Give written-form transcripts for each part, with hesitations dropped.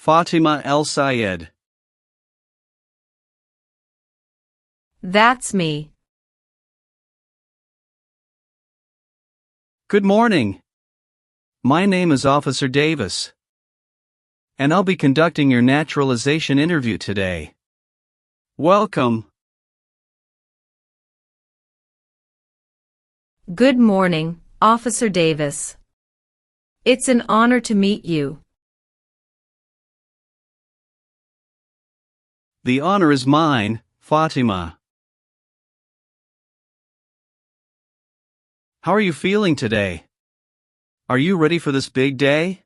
Fatima El Sayed. That's me. Good morning. My name is Officer Davis, and I'll be conducting your naturalization interview today. Welcome. Good morning, Officer Davis. It's an honor to meet you. The honor is mine, Fatima. How are you feeling today? Are you ready for this big day?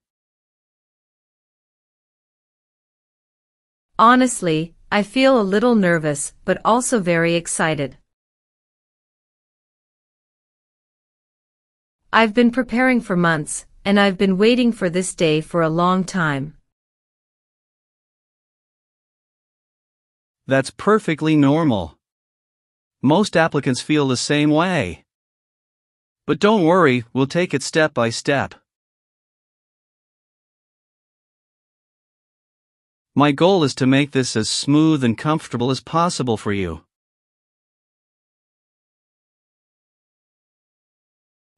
Honestly, I feel a little nervous, but also very excited. I've been preparing for months, and I've been waiting for this day for a long time. That's perfectly normal. Most applicants feel the same way. But don't worry, we'll take it step by step. My goal is to make this as smooth and comfortable as possible for you.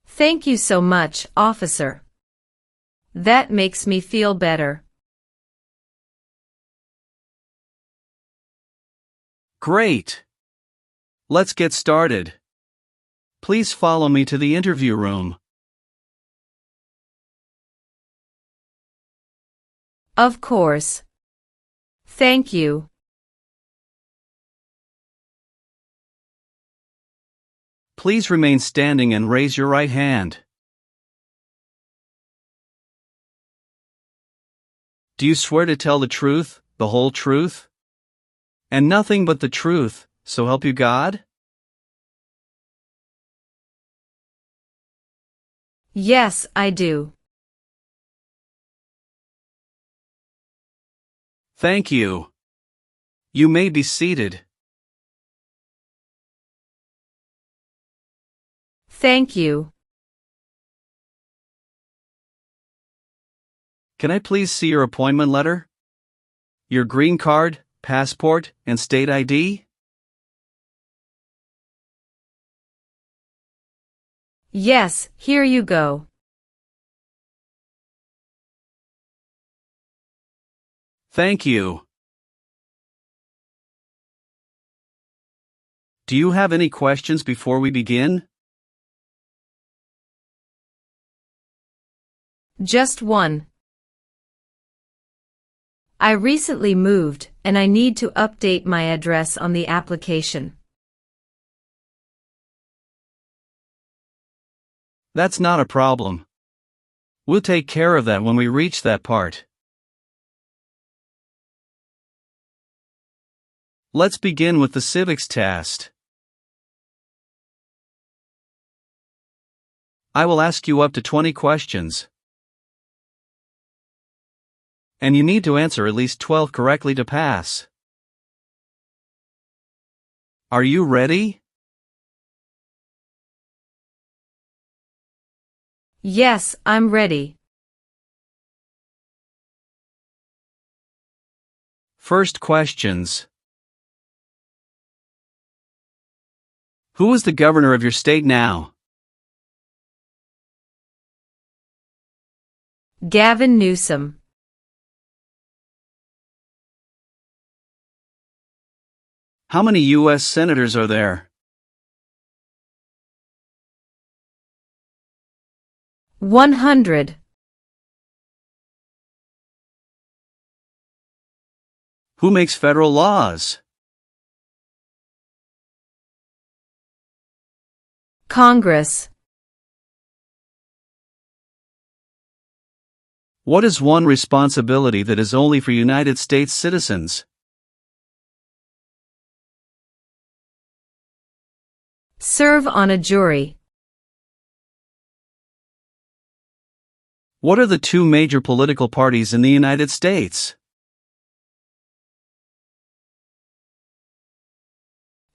Thank you so much, officer. That makes me feel better. Great! Let's get started. Please follow me to the interview room. Of course. Thank you. Please remain standing and raise your right hand. Do you swear to tell the truth, the whole truth, and nothing but the truth, so help you God? Yes, I do. Thank you. You may be seated. Thank you. Can I please see your appointment letter? Your green card, passport, and state ID? Yes, here you go. Thank you. Do you have any questions before we begin? Just one. I recently moved, and I need to update my address on the application. That's not a problem. We'll take care of that when we reach that part. Let's begin with the civics test. I will ask you up to 20 questions, and you need to answer at least 12 correctly to pass. Are you ready? Yes, I'm ready. First questions. Who is the governor of your state now? Gavin Newsom. How many U.S. senators are there? 100. Who makes federal laws? Congress. What is one responsibility that is only for United States citizens? Serve on a jury. What are the two major political parties in the United States?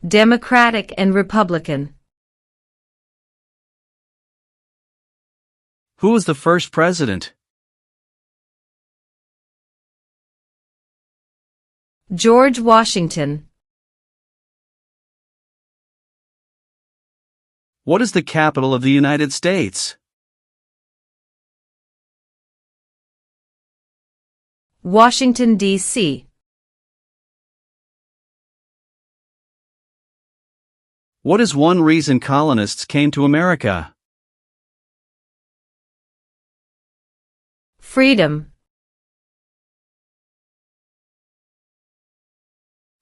Democratic and Republican. Who was the first president? George Washington. What is the capital of the United States? Washington, D.C. What is one reason colonists came to America? Freedom.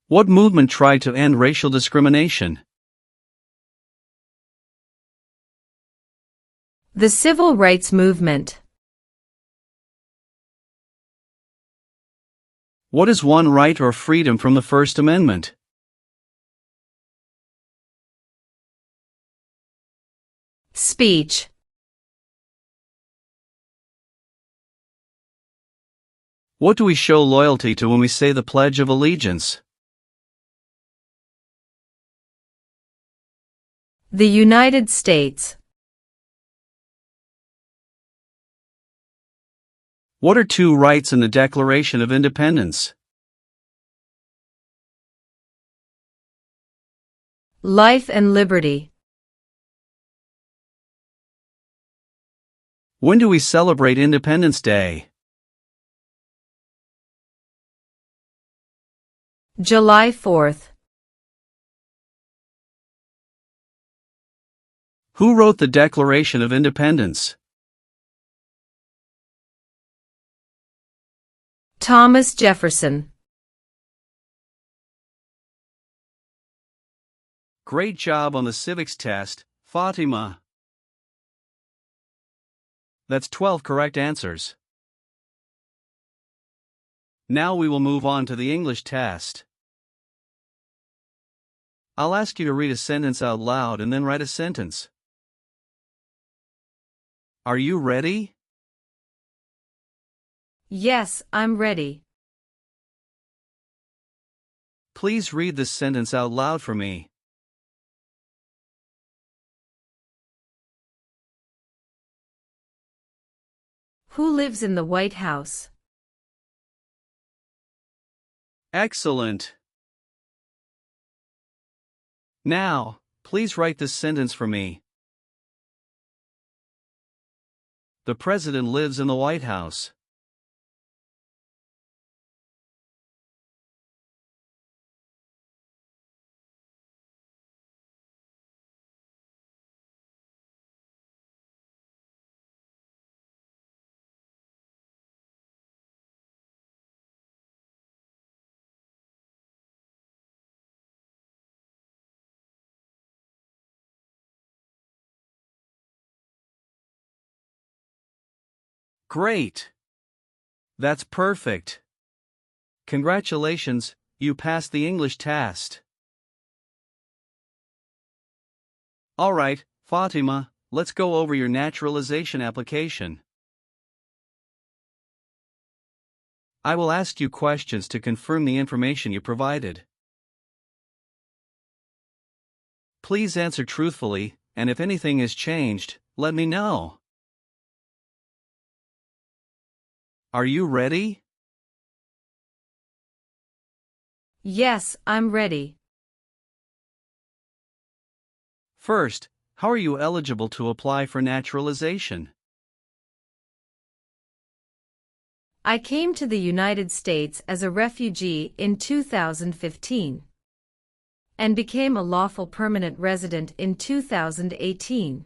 What movement tried to end racial discrimination? The Civil Rights Movement. What is one right or freedom from the First Amendment? Speech. What do we show loyalty to when we say the Pledge of Allegiance? The United States. What are two rights in the Declaration of Independence? Life and liberty. When do we celebrate Independence Day? July 4th. Who wrote the Declaration of Independence? Thomas Jefferson. Great job on the civics test, Fatima. That's 12 correct answers. Now we will move on to the English test. I'll ask you to read a sentence out loud and then write a sentence. Are you ready? Yes, I'm ready. Please read this sentence out loud for me. Who lives in the White House? Excellent. Now, please write this sentence for me. The President lives in the White House. Great! That's perfect. Congratulations, you passed the English test. Alright, Fatima, let's go over your naturalization application. I will ask you questions to confirm the information you provided. Please answer truthfully, and if anything has changed, let me know. Are you ready? Yes, I'm ready. First, how are you eligible to apply for naturalization? I came to the United States as a refugee in 2015 and became a lawful permanent resident in 2018.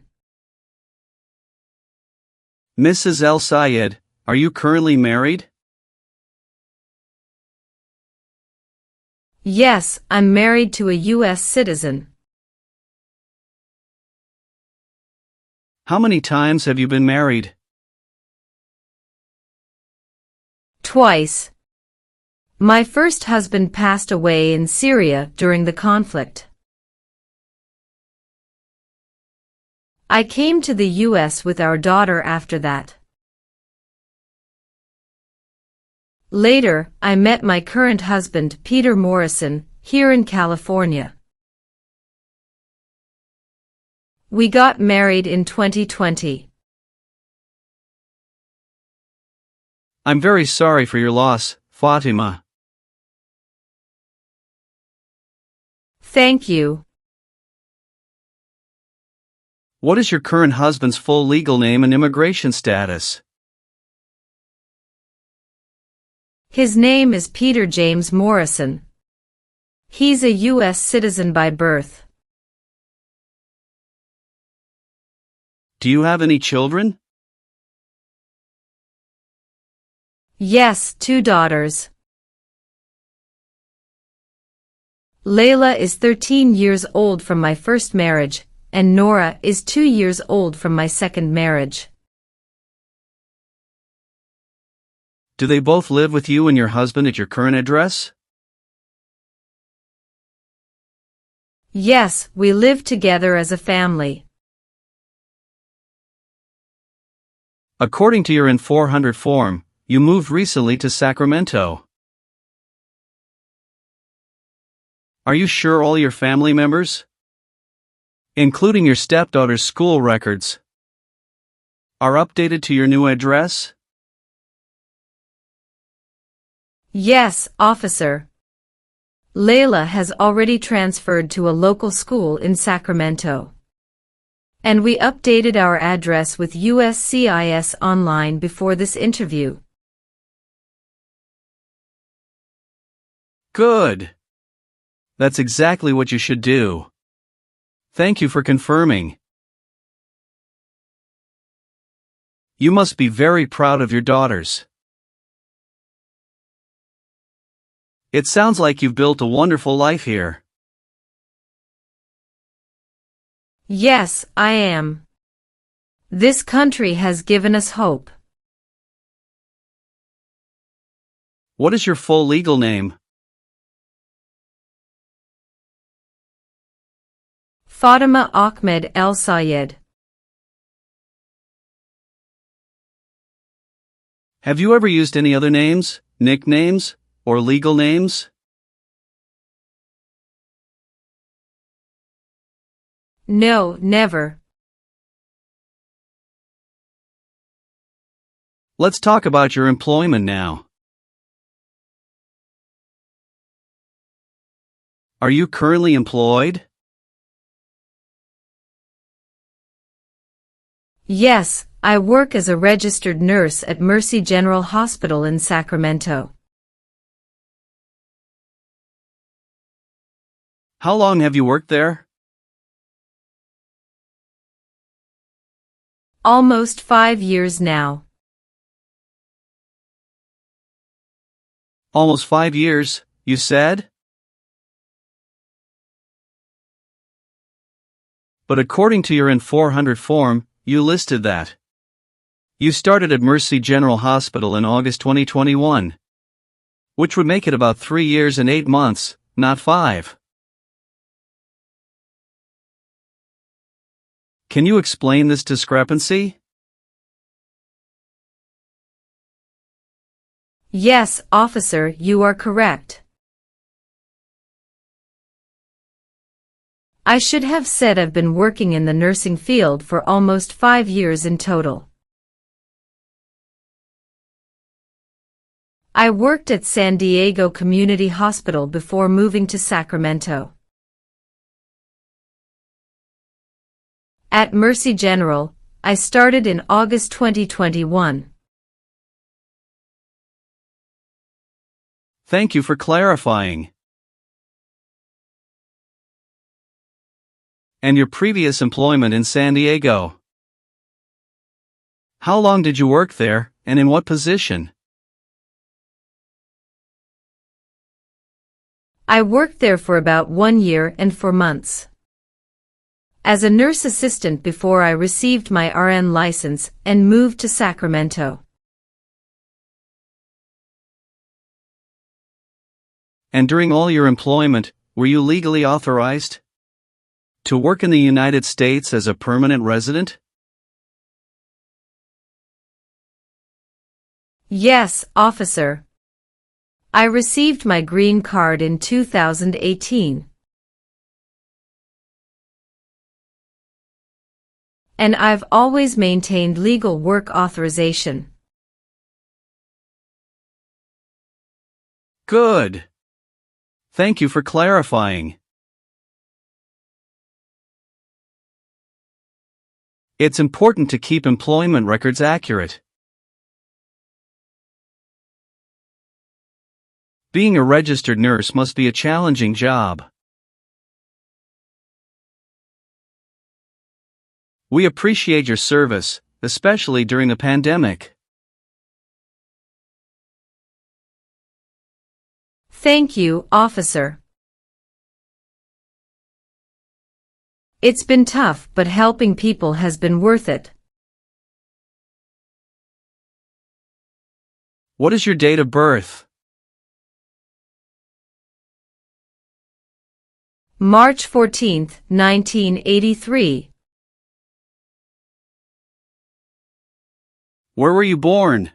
Mrs. El Sayed, are you currently married? Yes, I'm married to a U.S. citizen. How many times have you been married? Twice. My first husband passed away in Syria during the conflict. I came to the U.S. with our daughter after that. Later, I met my current husband, Peter Morrison, here in California. We got married in 2020. I'm very sorry for your loss, Fatima. Thank you. What is your current husband's full legal name and immigration status? His name is Peter James Morrison. He's a U.S. citizen by birth. Do you have any children? Yes, 2 daughters. Layla is 13 years old from my first marriage, and Nora is 2 years old from my second marriage. Do they both live with you and your husband at your current address? Yes, we live together as a family. According to your N-400 form, you moved recently to Sacramento. Are you sure all your family members, including your stepdaughter's school records, are updated to your new address? Yes, officer. Layla has already transferred to a local school in Sacramento. And we updated our address with USCIS online before this interview. Good. That's exactly what you should do. Thank you for confirming. You must be very proud of your daughters. It sounds like you've built a wonderful life here. Yes, I am. This country has given us hope. What is your full legal name? Fatima Ahmed El Sayed. Have you ever used any other names, nicknames, or legal names? No, never. Let's talk about your employment now. Are you currently employed? Yes, I work as a registered nurse at Mercy General Hospital in Sacramento. How long have you worked there? Almost 5 years now. Almost 5 years, you said? But according to your N-400 form, you listed that you started at Mercy General Hospital in August 2021, which would make it about 3 years and 8 months, not 5. Can you explain this discrepancy? Yes, officer, you are correct. I should have said I've been working in the nursing field for almost 5 years in total. I worked at San Diego Community Hospital before moving to Sacramento. At Mercy General, I started in August 2021. Thank you for clarifying. And your previous employment in San Diego. How long did you work there, and in what position? I worked there for about 1 year and 4 months. As a nurse assistant before I received my RN license and moved to Sacramento. And during all your employment, were you legally authorized to work in the United States as a permanent resident? Yes, officer. I received my green card in 2018. And I've always maintained legal work authorization. Good. Thank you for clarifying. It's important to keep employment records accurate. Being a registered nurse must be a challenging job. We appreciate your service, especially during a pandemic. Thank you, officer. It's been tough, but helping people has been worth it. What is your date of birth? March 14, 1983. Where were you born?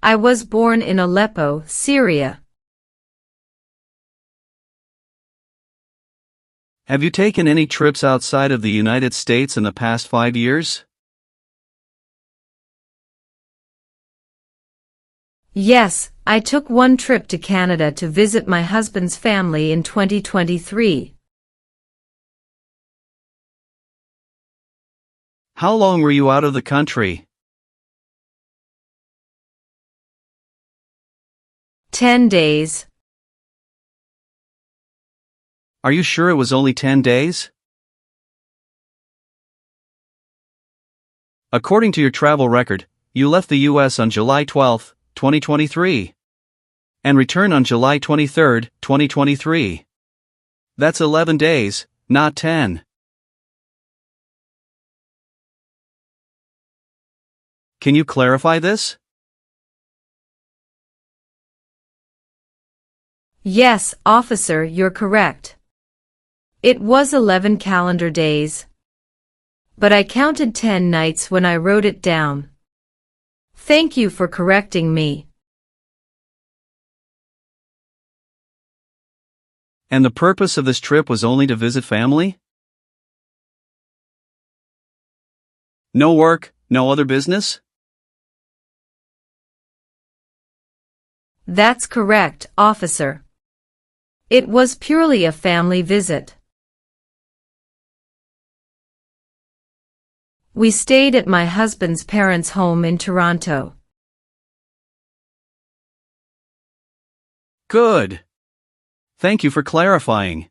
I was born in Aleppo, Syria. Have you taken any trips outside of the United States in the past 5 years? Yes, I took one trip to Canada to visit my husband's family in 2023. How long were you out of the country? 10 days. Are you sure it was only 10 days? According to your travel record, you left the U.S. on July 12, 2023, and returned on July 23, 2023. That's 11 days, not 10. Can you clarify this? Yes, officer, you're correct. It was 11 calendar days. But I counted 10 nights when I wrote it down. Thank you for correcting me. And the purpose of this trip was only to visit family? No work, no other business? That's correct, officer. It was purely a family visit. We stayed at my husband's parents' home in Toronto. Good. Thank you for clarifying.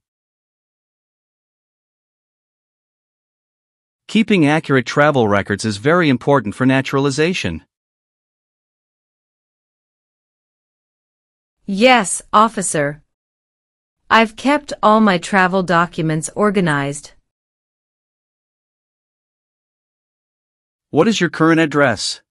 Keeping accurate travel records is very important for naturalization. Yes, officer. I've kept all my travel documents organized. What is your current address?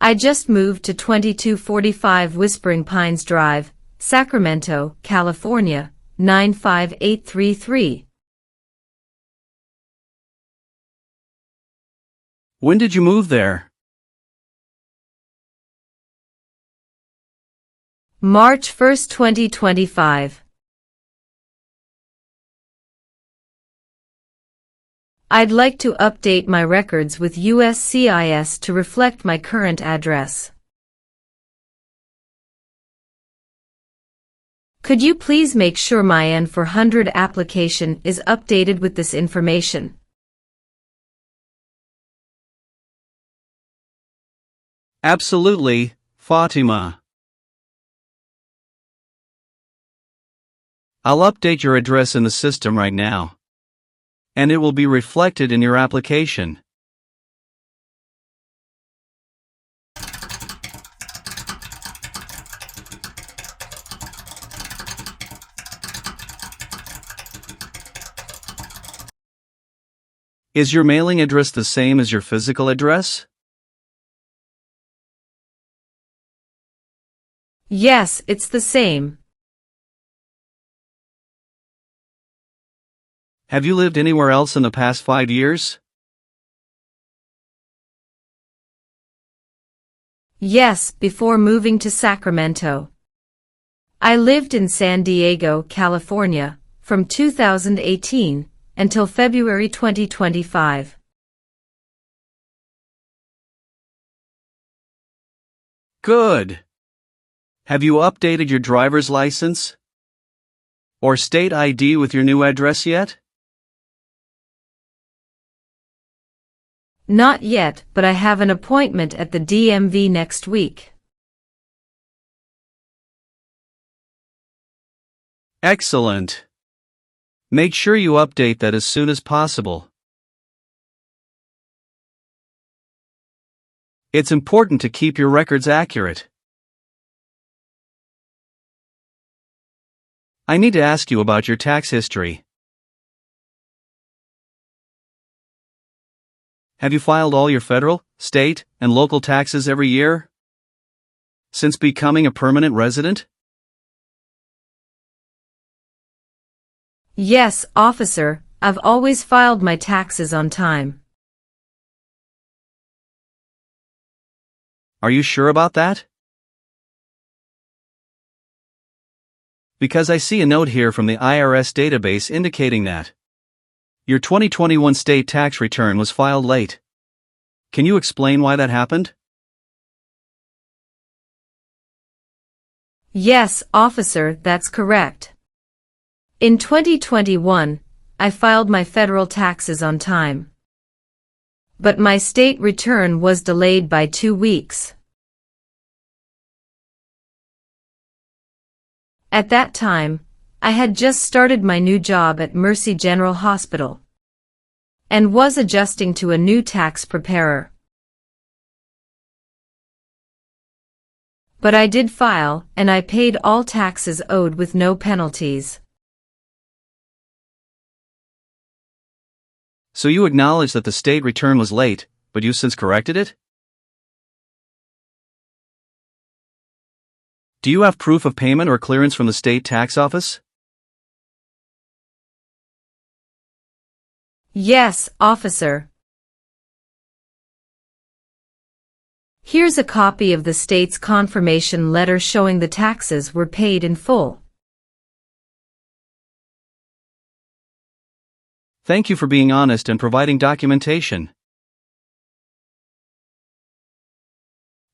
I just moved to 2245 Whispering Pines Drive, Sacramento, California, 95833. When did you move there? March 1, 2025. I'd like to update my records with USCIS to reflect my current address. Could you please make sure my N-400 application is updated with this information? Absolutely, Fatima. I'll update your address in the system right now, and it will be reflected in your application. Is your mailing address the same as your physical address? Yes, it's the same. Have you lived anywhere else in the past 5 years? Yes, before moving to Sacramento. I lived in San Diego, California, from 2018 until February 2025. Good. Have you updated your driver's license? or state ID with your new address yet? Not yet, but I have an appointment at the DMV next week. Excellent. Make sure you update that as soon as possible. It's important to keep your records accurate. I need to ask you about your tax history. Have you filed all your federal, state, and local taxes every year since becoming a permanent resident? Yes, officer, I've always filed my taxes on time. Are you sure about that? Because I see a note here from the IRS database indicating that your 2021 state tax return was filed late. Can you explain why that happened? Yes, officer, that's correct. In 2021, I filed my federal taxes on time. But my state return was delayed by 2 weeks. At that time, I had just started my new job at Mercy General Hospital and was adjusting to a new tax preparer. But I did file, and I paid all taxes owed with no penalties. So you acknowledge that the state return was late, but you since corrected it? Do you have proof of payment or clearance from the state tax office? Yes, officer. Here's a copy of the state's confirmation letter showing the taxes were paid in full. Thank you for being honest and providing documentation.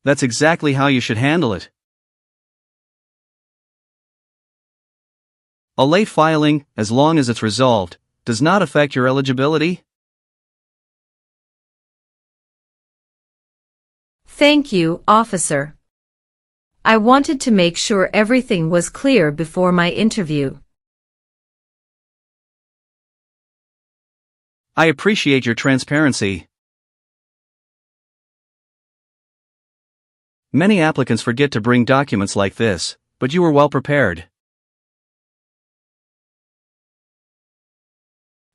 That's exactly how you should handle it. A late filing, as long as it's resolved, does not affect your eligibility. Thank you, officer. I wanted to make sure everything was clear before my interview. I appreciate your transparency. Many applicants forget to bring documents like this, but you were well prepared.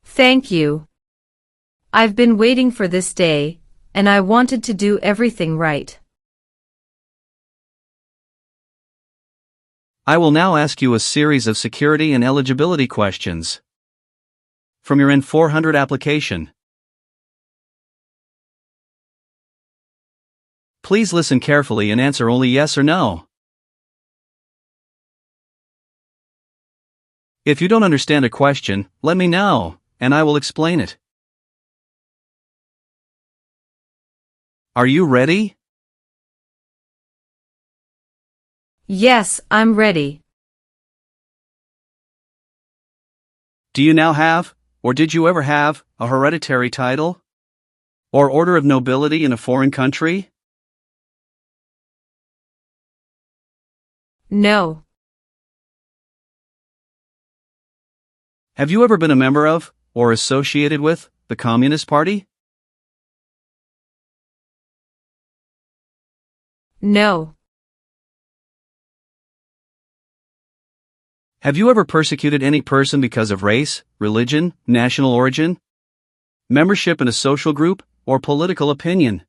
Thank you. I've been waiting for this day, and I wanted to do everything right. I will now ask you a series of security and eligibility questions from your N-400 application. Please listen carefully and answer only yes or no. If you don't understand a question, let me know, and I will explain it. Are you ready? Yes, I'm ready. Do you now have, or did you ever have, a hereditary title or order of nobility in a foreign country? No. Have you ever been a member of, or associated with, the Communist Party? No. Have you ever persecuted any person because of race, religion, national origin, membership in a social group, or political opinion?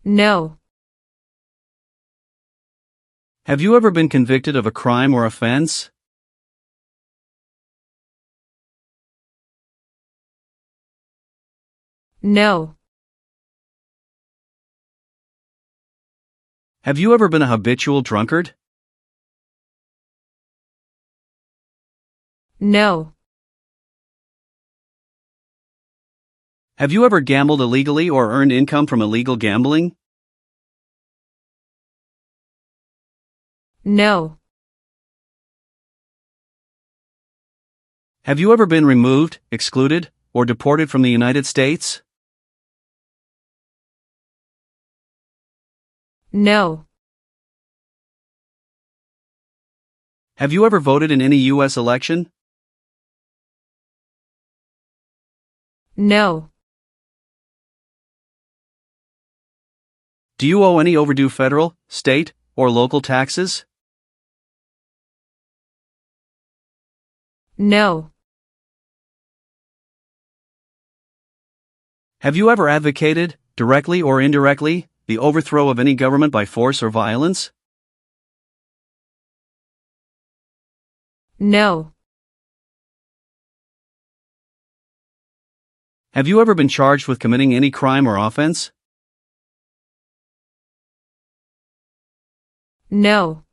No. Have you ever been convicted of a crime or offense? No. Have you ever been a habitual drunkard? No. Have you ever gambled illegally or earned income from illegal gambling? No. Have you ever been removed, excluded, or deported from the United States? No. Have you ever voted in any U.S. election? No. Do you owe any overdue federal, state, or local taxes? No. Have you ever advocated, directly or indirectly, the overthrow of any government by force or violence? No. Have you ever been charged with committing any crime or offense? No.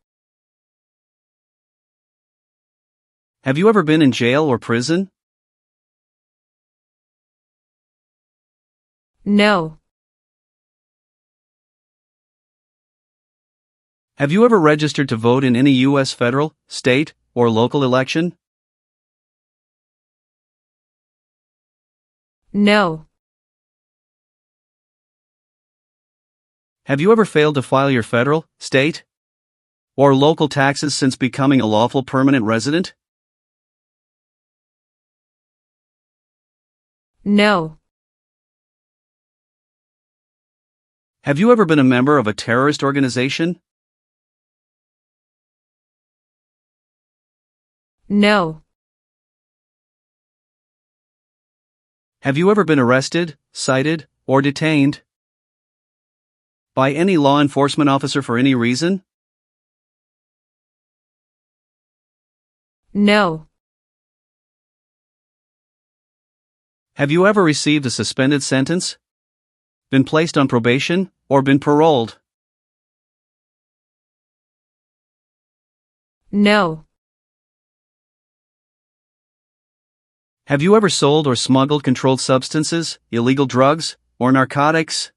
Have you ever been in jail or prison? No. Have you ever registered to vote in any U.S. federal, state, or local election? No. Have you ever failed to file your federal, state, or local taxes since becoming a lawful permanent resident? No. Have you ever been a member of a terrorist organization? No. Have you ever been arrested, cited, or detained by any law enforcement officer for any reason? No. Have you ever received a suspended sentence, been placed on probation, or been paroled? No. Have you ever sold or smuggled controlled substances, illegal drugs, or narcotics?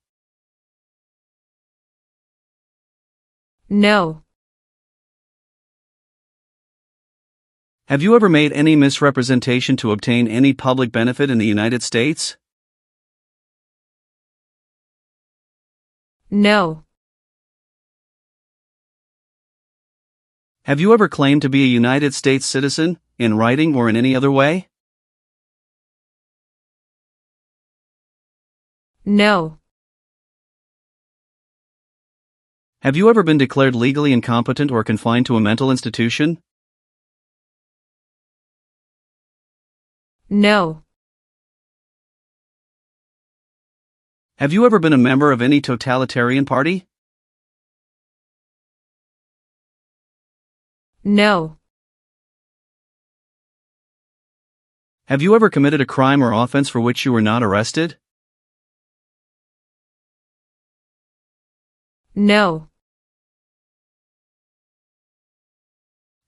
No. Have you ever made any misrepresentation to obtain any public benefit in the United States? No. Have you ever claimed to be a United States citizen, in writing or in any other way? No. Have you ever been declared legally incompetent or confined to a mental institution? No. Have you ever been a member of any totalitarian party? No. Have you ever committed a crime or offense for which you were not arrested? No.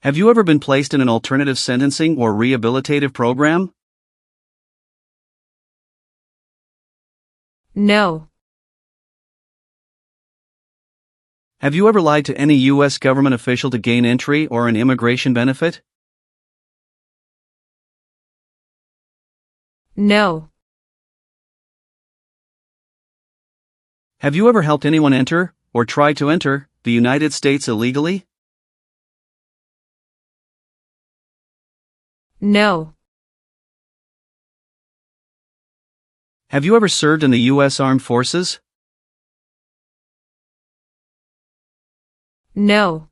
Have you ever been placed in an alternative sentencing or rehabilitative program? No. Have you ever lied to any U.S. government official to gain entry or an immigration benefit? No. Have you ever helped anyone enter, or try to enter, the United States illegally? No. Have you ever served in the U.S. Armed Forces? No.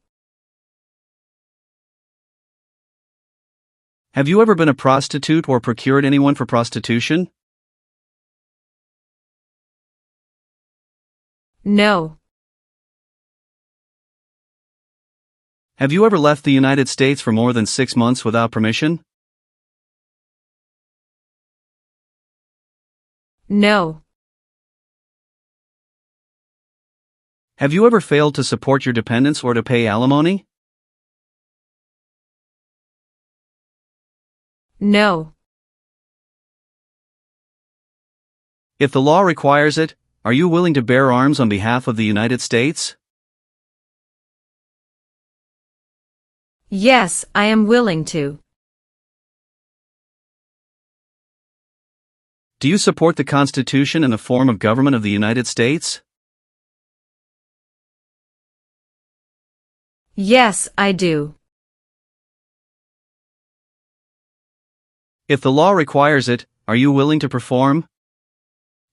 Have you ever been a prostitute or procured anyone for prostitution? No. Have you ever left the United States for more than 6 months without permission? No. Have you ever failed to support your dependents or to pay alimony? No. If the law requires it, are you willing to bear arms on behalf of the United States? Yes, I am willing to. Do you support the Constitution and the form of government of the United States? Yes, I do. If the law requires it, are you willing to perform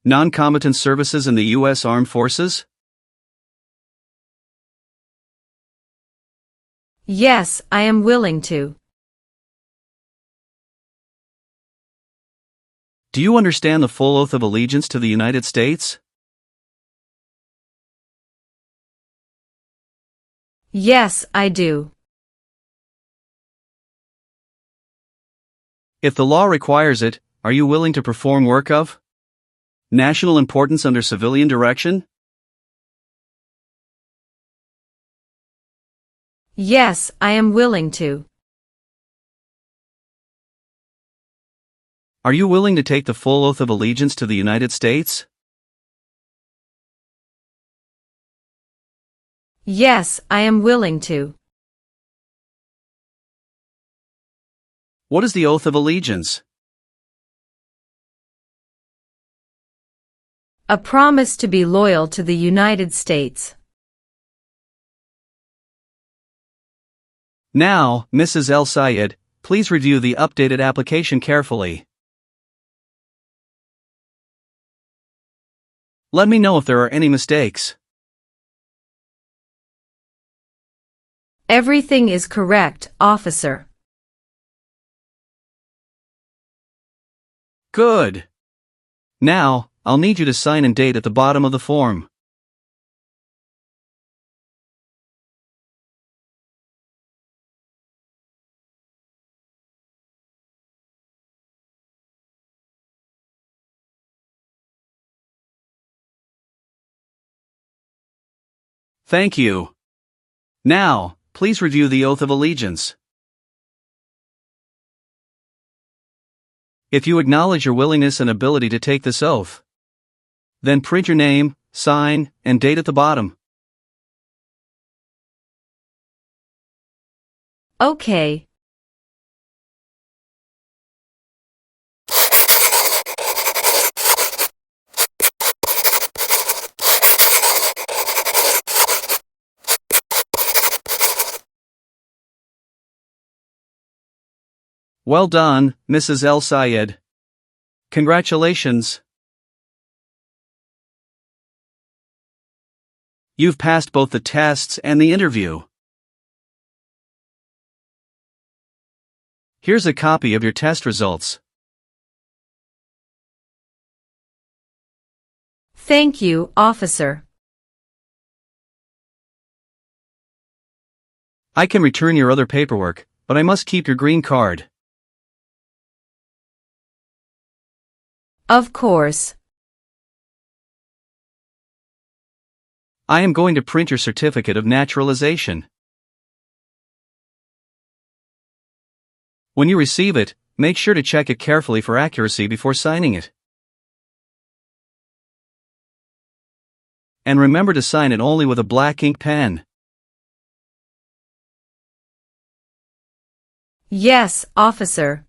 non-combatant services in the U.S. Armed Forces? Yes, I am willing to. Do you understand the full oath of allegiance to the United States? Yes, I do. If the law requires it, are you willing to perform work of national importance under civilian direction? Yes, I am willing to. Are you willing to take the full oath of allegiance to the United States? Yes, I am willing to. What is the oath of allegiance? A promise to be loyal to the United States. Now, Mrs. El Sayed, please review the updated application carefully. Let me know if there are any mistakes. Everything is correct, officer. Good. Now, I'll need you to sign and date at the bottom of the form. Thank you. Now, please review the oath of allegiance. If you acknowledge your willingness and ability to take this oath, then print your name, sign, and date at the bottom. Okay. Well done, Mrs. El Sayed. Congratulations. You've passed both the tests and the interview. Here's a copy of your test results. Thank you, officer. I can return your other paperwork, but I must keep your green card. Of course. I am going to print your certificate of naturalization. When you receive it, make sure to check it carefully for accuracy before signing it. And remember to sign it only with a black ink pen. Yes, officer.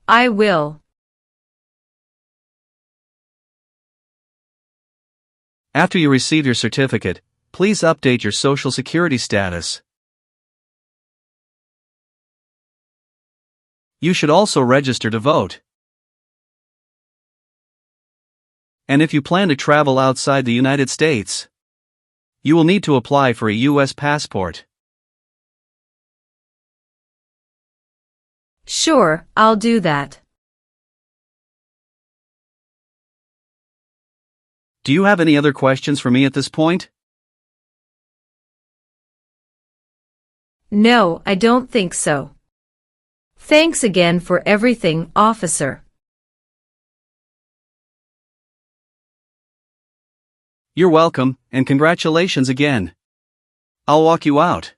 I will. After you receive your certificate, please update your Social Security status. You should also register to vote. And if you plan to travel outside the United States, you will need to apply for a U.S. passport. Sure, I'll do that. Do you have any other questions for me at this point? No, I don't think so. Thanks again for everything, officer. You're welcome, and congratulations again. I'll walk you out.